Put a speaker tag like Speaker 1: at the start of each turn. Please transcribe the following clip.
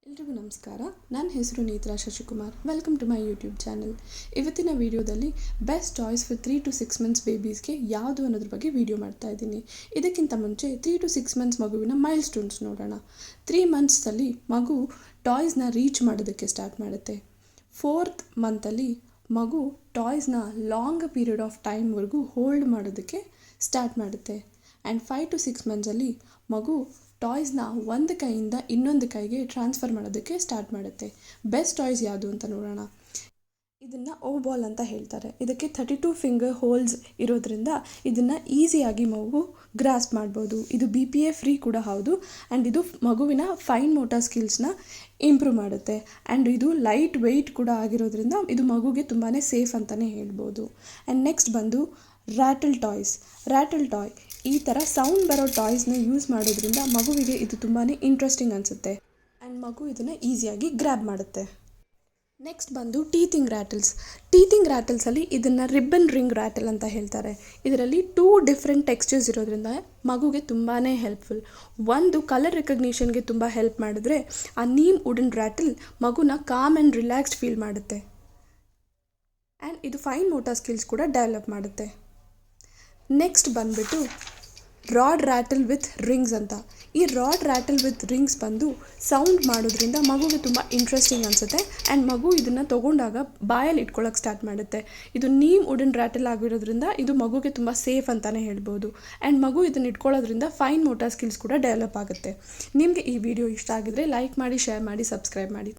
Speaker 1: ಎಲ್ರಿಗೂ ನಮಸ್ಕಾರ. ನನ್ನ ಹೆಸರು Netra Shashikumar. Welcome to my YouTube channel. ಇವತ್ತಿನ ವಿಡಿಯೋದಲ್ಲಿ best toys for 3 to 6 months ಬೇಬೀಸ್ಗೆ ಯಾವುದು ಅನ್ನೋದ್ರ ಬಗ್ಗೆ ವಿಡಿಯೋ ಮಾಡ್ತಾ ಇದ್ದೀನಿ. ಇದಕ್ಕಿಂತ ಮುಂಚೆ 3 to 6 ಮಂತ್ಸ್ ಮಗುವಿನ ಮೈಲ್ ಸ್ಟೋನ್ಸ್ ನೋಡೋಣ. 3 ಮಂತ್ಸಲ್ಲಿ ಮಗು ಟಾಯ್ಸ್ನ ರೀಚ್ ಮಾಡೋದಕ್ಕೆ ಸ್ಟಾರ್ಟ್ ಮಾಡುತ್ತೆ. 4th ಮಂತಲ್ಲಿ ಮಗು ಟಾಯ್ಸ್ನ ಲಾಂಗ್ ಪೀರಿಯಡ್ ಆಫ್ ಟೈಮ್ವರೆಗೂ ಹೋಲ್ಡ್ ಮಾಡೋದಕ್ಕೆ ಸ್ಟಾರ್ಟ್ ಮಾಡುತ್ತೆ. ಆ್ಯಂಡ್ 5 to 6 ಮಂತ್ಸಲ್ಲಿ ಮಗು ಟಾಯ್ಸ್ನ ಒಂದು ಕೈಯಿಂದ ಇನ್ನೊಂದು ಕೈಗೆ ಟ್ರಾನ್ಸ್ಫರ್ ಮಾಡೋದಕ್ಕೆ ಸ್ಟಾರ್ಟ್ ಮಾಡುತ್ತೆ. ಬೆಸ್ಟ್ ಟಾಯ್ಸ್ ಯಾವುದು ಅಂತ ನೋಡೋಣ. ಇದನ್ನು ಬಾಲ್ ಅಂತ ಹೇಳ್ತಾರೆ. ಇದಕ್ಕೆ 32 ಫಿಂಗರ್ ಹೋಲ್ಸ್ ಇರೋದ್ರಿಂದ ಇದನ್ನು ಈಸಿಯಾಗಿ ಮಗು ಗ್ರಾಸ್ಪ್ ಮಾಡ್ಬೋದು. ಇದು BPA ಫ್ರೀ ಕೂಡ ಹೌದು. ಆ್ಯಂಡ್ ಇದು ಮಗುವಿನ ಫೈನ್ ಮೋಟಾರ್ ಸ್ಕಿಲ್ಸ್ನ ಇಂಪ್ರೂವ್ ಮಾಡುತ್ತೆ. ಆ್ಯಂಡ್ ಇದು ಲೈಟ್ ವೆಯ್ಟ್ ಕೂಡ ಆಗಿರೋದ್ರಿಂದ ಇದು ಮಗುಗೆ ತುಂಬಾ ಸೇಫ್ ಅಂತಲೇ ಹೇಳ್ಬೋದು. ಆ್ಯಂಡ್ ನೆಕ್ಸ್ಟ್ ಬಂದು ರ್ಯಾಟಲ್ ಟಾಯ್. ಈ ಥರ ಸೌಂಡ್ ಬರೋ ಟಾಯ್ಸ್ನ ಯೂಸ್ ಮಾಡೋದ್ರಿಂದ ಮಗುವಿಗೆ ಇದು ತುಂಬಾ ಇಂಟ್ರೆಸ್ಟಿಂಗ್ ಅನಿಸುತ್ತೆ. ಆ್ಯಂಡ್ ಮಗು ಇದನ್ನು ಈಸಿಯಾಗಿ ಗ್ರ್ಯಾಬ್ ಮಾಡುತ್ತೆ. ನೆಕ್ಸ್ಟ್ ಬಂದು ಟೀತಿಂಗ್ ರ್ಯಾಟಲ್ಸಲ್ಲಿ ಇದನ್ನು ರಿಬ್ಬನ್ ರಿಂಗ್ ರ್ಯಾಟಲ್ ಅಂತ ಹೇಳ್ತಾರೆ. ಇದರಲ್ಲಿ 2 ಡಿಫ್ರೆಂಟ್ ಟೆಕ್ಸ್ಚರ್ಸ್ ಇರೋದ್ರಿಂದ ಮಗುಗೆ ತುಂಬಾ ಹೆಲ್ಪ್ಫುಲ್. ಒಂದು ಕಲರ್ ರೆಕಗ್ನಿಷನ್ಗೆ ತುಂಬ ಹೆಲ್ಪ್ ಮಾಡಿದ್ರೆ, ಆ ನೀಮ್ ವುಡನ್ ರ್ಯಾಟಲ್ ಮಗುನ ಕಾಮ್ ಆ್ಯಂಡ್ ರಿಲ್ಯಾಕ್ಸ್ಡ್ ಫೀಲ್ ಮಾಡುತ್ತೆ. ಆ್ಯಂಡ್ ಇದು ಫೈನ್ ಮೋಟಾರ್ ಸ್ಕಿಲ್ಸ್ ಕೂಡ ಡೆವಲಪ್ ಮಾಡುತ್ತೆ. ನೆಕ್ಸ್ಟ್ ಬಂದುಬಿಟ್ಟು ರಾಡ್ ರ್ಯಾಟಲ್ ವಿತ್ ರಿಂಗ್ಸ್ ಅಂತ. ಈ ರಾಡ್ ರ್ಯಾಟಲ್ ವಿತ್ ರಿಂಗ್ಸ್ ಬಂದು ಸೌಂಡ್ ಮಾಡೋದ್ರಿಂದ ಮಗುಗೆ ತುಂಬ ಇಂಟ್ರೆಸ್ಟಿಂಗ್ ಅನಿಸುತ್ತೆ. ಆ್ಯಂಡ್ ಮಗು ಇದನ್ನು ತೊಗೊಂಡಾಗ ಬಾಯಲ್ಲಿ ಇಟ್ಕೊಳ್ಳೋಕೆ ಸ್ಟಾರ್ಟ್ ಮಾಡುತ್ತೆ. ಇದು ನೀಮ್ ವುಡನ್ ರ್ಯಾಟಲ್ ಆಗಿರೋದ್ರಿಂದ ಇದು ಮಗುಗೆ ತುಂಬ ಸೇಫ್ ಅಂತಲೇ ಹೇಳ್ಬೋದು. ಆ್ಯಂಡ್ ಮಗು ಇದನ್ನು ಇಟ್ಕೊಳ್ಳೋದ್ರಿಂದ ಫೈನ್ ಮೋಟಾರ್ ಸ್ಕಿಲ್ಸ್ ಕೂಡ ಡೆವಲಪ್ ಆಗುತ್ತೆ. ನಿಮಗೆ ಈ ವಿಡಿಯೋ ಇಷ್ಟ ಆಗಿದ್ರೆ ಲೈಕ್ ಮಾಡಿ, ಶೇರ್ ಮಾಡಿ, ಸಬ್ಸ್ಕ್ರೈಬ್ ಮಾಡಿ.